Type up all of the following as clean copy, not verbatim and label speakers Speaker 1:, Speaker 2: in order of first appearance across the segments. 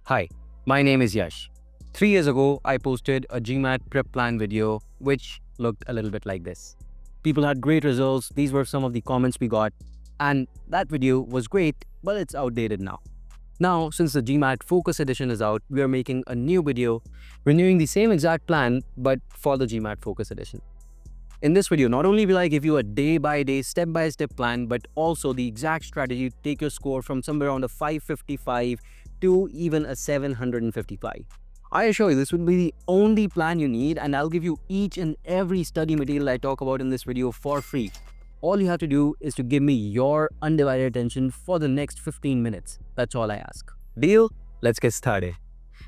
Speaker 1: Hi, my name is Yash. 3 years ago, I posted a GMAT prep plan video which looked a little bit like this. People had great results, these were some of the comments we got, and that video was great, but it's outdated now. Now, since the GMAT Focus Edition is out, we are making a new video renewing the same exact plan but for the GMAT Focus Edition. In this video, not only will I give you a day-by-day, step-by-step plan, but also the exact strategy to take your score from somewhere around a 555 to even a 755. I assure you, this will be the only plan you need, and I'll give you each and every study material I talk about in this video for free. All you have to do is to give me your undivided attention for the next 15 minutes. That's all I ask. Deal? Let's get started.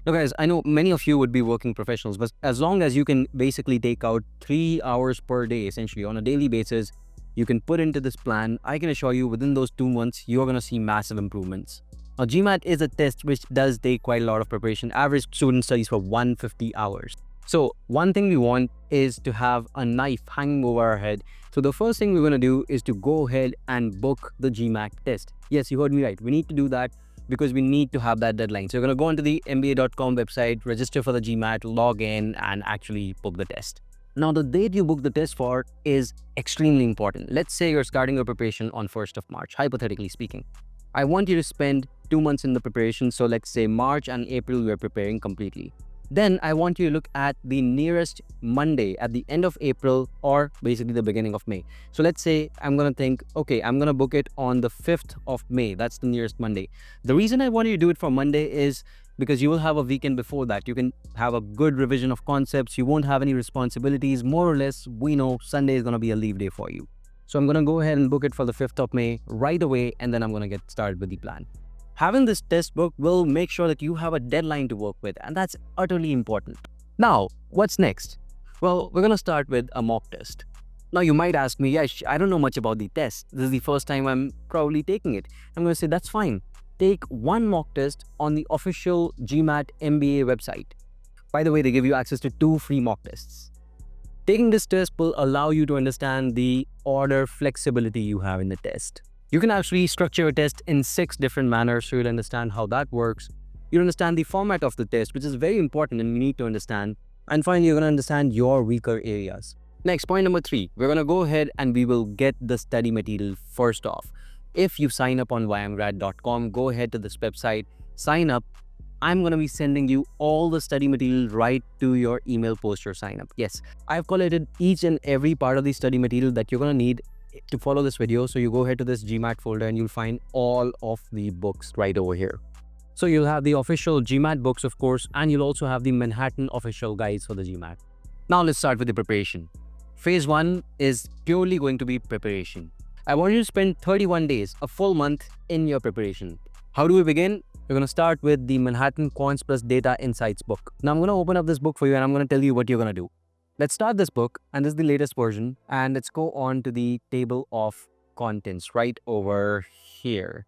Speaker 1: Now guys, I know many of you would be working professionals, but as long as you can basically take out 3 hours per day, essentially on a daily basis, you can put into this plan, I can assure you within those 2 months, you're going to see massive improvements. Now GMAT is a test which does take quite a lot of preparation. Average student studies for 150 hours. So one thing we want is to have a knife hanging over our head. So the first thing we're going to do is to go ahead and book the GMAT test. Yes, you heard me right. We need to do that because we need to have that deadline. So you're going to go onto the MBA.com website, register for the GMAT, log in, and actually book the test. Now, the date you book the test for is extremely important. Let's say you're starting your preparation on 1st of March, hypothetically speaking. I want you to spend 2 months in the preparation. So let's say March and April, you're preparing completely. Then I want you to look at the nearest Monday at the end of April or basically the beginning of May. So let's say I'm going to think, okay, I'm going to book it on the 5th of May. That's the nearest Monday. The reason I want you to do it for Monday is because you will have a weekend before that. You can have a good revision of concepts. You won't have any responsibilities. More or less, we know Sunday is going to be a leave day for you. So I'm going to go ahead and book it for the 5th of May right away, and then I'm going to get started with the plan. Having this test book will make sure that you have a deadline to work with, and that's utterly important. Now, what's next? Well, we're going to start with a mock test. Now, you might ask me, Yash, I don't know much about the test. This is the first time I'm probably taking it. I'm going to say, that's fine. Take one mock test on the official GMAT MBA website. By the way, they give you access to 2 free mock tests. Taking this test will allow you to understand the order flexibility you have in the test. You can actually structure a test in 6 different manners, so you'll understand how that works. You'll understand the format of the test, which is very important and you need to understand. And finally, you're going to understand your weaker areas. Next, point number 3, we're going to go ahead and we will get the study material first off. If you sign up on YMGrad.com, go ahead to this website, sign up. I'm going to be sending you all the study material right to your email post your sign up. Yes, I've collated each and every part of the study material that you're going to need to follow this video. So you go ahead to this GMAT folder and you'll find all of the books right over here. So you'll have the official GMAT books, of course, and you'll also have the Manhattan official guides for the GMAT. Now let's start with the preparation. Phase 1 is purely going to be preparation. I want you to spend 31 days, a full month in your preparation. How do we begin? We're going to start with the Manhattan Quants plus Data Insights book. Now I'm going to open up this book for you and I'm going to tell you what you're going to do. Let's start this book, and this is the latest version, and let's go on to the table of contents right over here.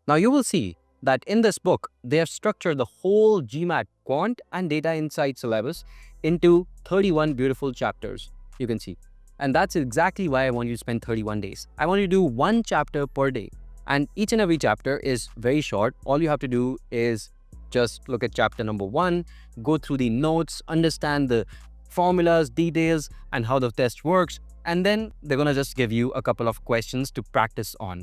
Speaker 1: Now you will see that in this book, they have structured the whole GMAT Quant and Data Insight syllabus into 31 beautiful chapters, you can see. And that's exactly why I want you to spend 31 days. I want you to do 1 chapter per day, and each and every chapter is very short. All you have to do is just look at chapter number 1, go through the notes, understand the formulas, details, and how the test works, and then they're gonna just give you a couple of questions to practice on.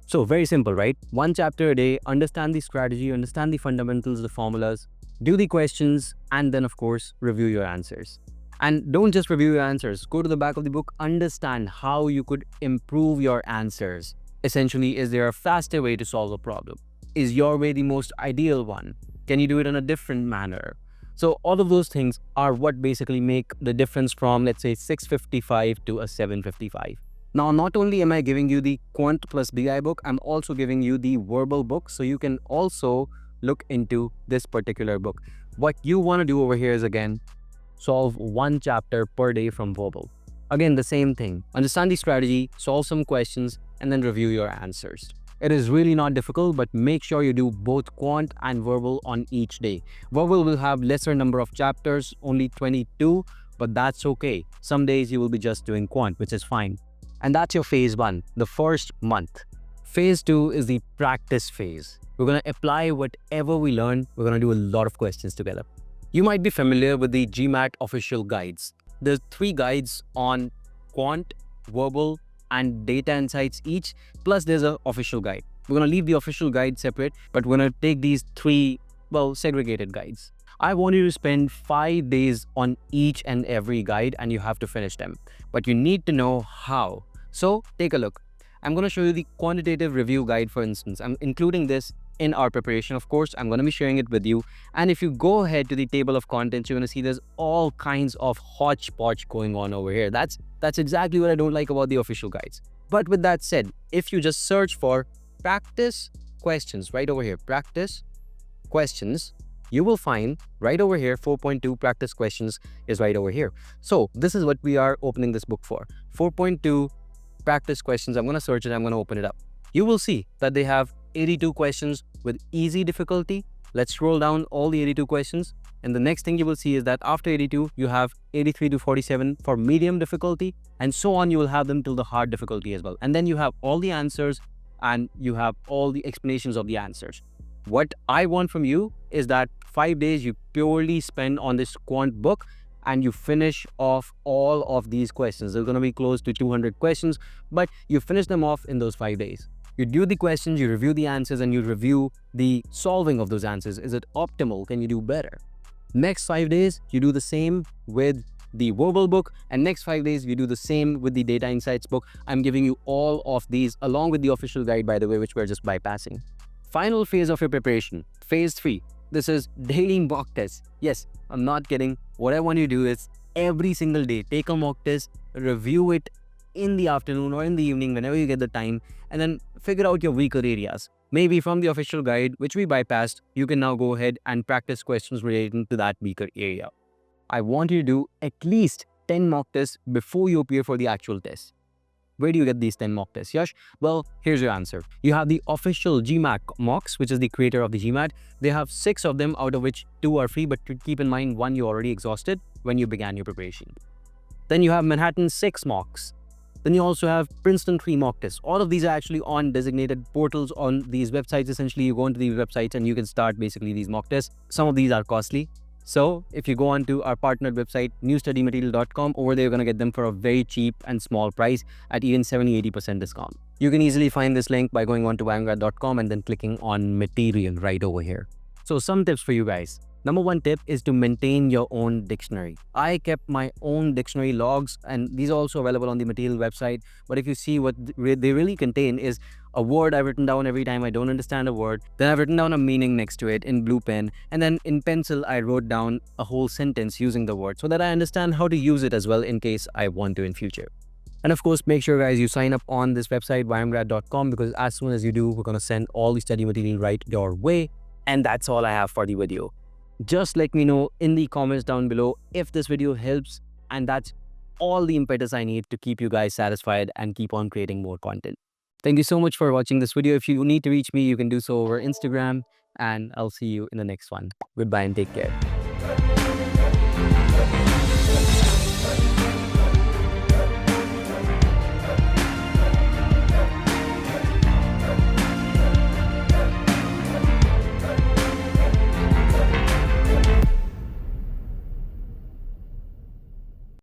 Speaker 1: So very simple, right? 1 chapter a day, understand the strategy, understand the fundamentals, the formulas, do the questions, and then of course review your answers. And don't just review your answers, go to the back of the book, understand how you could improve your answers. Essentially, is there a faster way to solve a problem? Is your way the most ideal one? Can you do it in a different manner? So all of those things are what basically make the difference from, let's say, 655 to a 755. Now, not only am I giving you the Quant plus BI book, I'm also giving you the verbal book. So you can also look into this particular book. What you want to do over here is, again, solve 1 chapter per day from verbal. Again, the same thing. Understand the strategy, solve some questions, and then review your answers. It is really not difficult, but make sure you do both quant and verbal on each day. Verbal will have lesser number of chapters, only 22, but that's okay. Some days you will be just doing quant, which is fine. And that's your phase 1, the first month. Phase 2 is the practice phase. We're going to apply whatever we learn. We're going to do a lot of questions together. You might be familiar with the GMAT official guides. There's 3 guides on quant, verbal, and data insights each, plus there's an official guide. We're going to leave the official guide separate, but we're going to take these 3, segregated guides. I want you to spend 5 days on each and every guide, and you have to finish them. But you need to know how. So take a look. I'm going to show you the quantitative review guide, for instance. I'm including this in our preparation, of course. I'm going to be sharing it with you. And if you go ahead to the table of contents, you're going to see there's all kinds of hodgepodge going on over here. That's exactly what I don't like about the official guides. But with that said, if you just search for practice questions right over here, practice questions, you will find right over here 4.2 practice questions is right over here. So this is what we are opening this book for. 4.2 practice questions. I'm going to search it. I'm going to open it up. You will see that they have 82 questions with easy difficulty. Let's scroll down all the 82 questions. And the next thing you will see is that after 82, you have 83 to 47 for medium difficulty, and so on. You will have them till the hard difficulty as well. And then you have all the answers and you have all the explanations of the answers. What I want from you is that 5 days you purely spend on this quant book and you finish off all of these questions. There's going to be close to 200 questions, but you finish them off in those 5 days. You do the questions, you review the answers, and you review the solving of those answers. Is it optimal? Can you do better? Next 5 days, you do the same with the verbal book, and next 5 days, you do the same with the data insights book. I'm giving you all of these along with the official guide, by the way, which we're just bypassing. Final phase of your preparation, phase 3. This is daily mock tests. Yes, I'm not kidding. What I want you to do is every single day, take a mock test, review it in the afternoon or in the evening, whenever you get the time, and then figure out your weaker areas. Maybe from the official guide, which we bypassed, you can now go ahead and practice questions relating to that weaker area. I want you to do at least 10 mock tests before you appear for the actual test. Where do you get these 10 mock tests, Yash? Well, here's your answer. You have the official GMAT mocks, which is the creator of the GMAT. They have 6 of them, out of which 2 are free, but keep in mind 1 you already exhausted when you began your preparation. Then you have Manhattan 6 mocks. Then you also have Princeton 3 mock tests. All of these are actually on designated portals on these websites. Essentially, you go into these websites and you can start basically these mock tests. Some of these are costly. So if you go on to our partnered website, newstudymaterial.com, over there you're going to get them for a very cheap and small price at even 70-80% discount. You can easily find this link by going on to YMGrad.com and then clicking on material right over here. So some tips for you guys. Number 1 tip is to maintain your own dictionary. I kept my own dictionary logs, and these are also available on the material website. But if you see what they really contain is a word I've written down every time I don't understand a word. Then I've written down a meaning next to it in blue pen. And then in pencil, I wrote down a whole sentence using the word so that I understand how to use it as well in case I want to in future. And of course, make sure guys you sign up on this website, YMGrad.com, because as soon as you do, we're going to send all the study material right your way. And that's all I have for the video. Just let me know in the comments down below if this video helps, and that's all the impetus I need to keep you guys satisfied and keep on creating more content. Thank you so much for watching this video. If you need to reach me, you can do so over Instagram, and I'll see you in the next one. Goodbye and take care.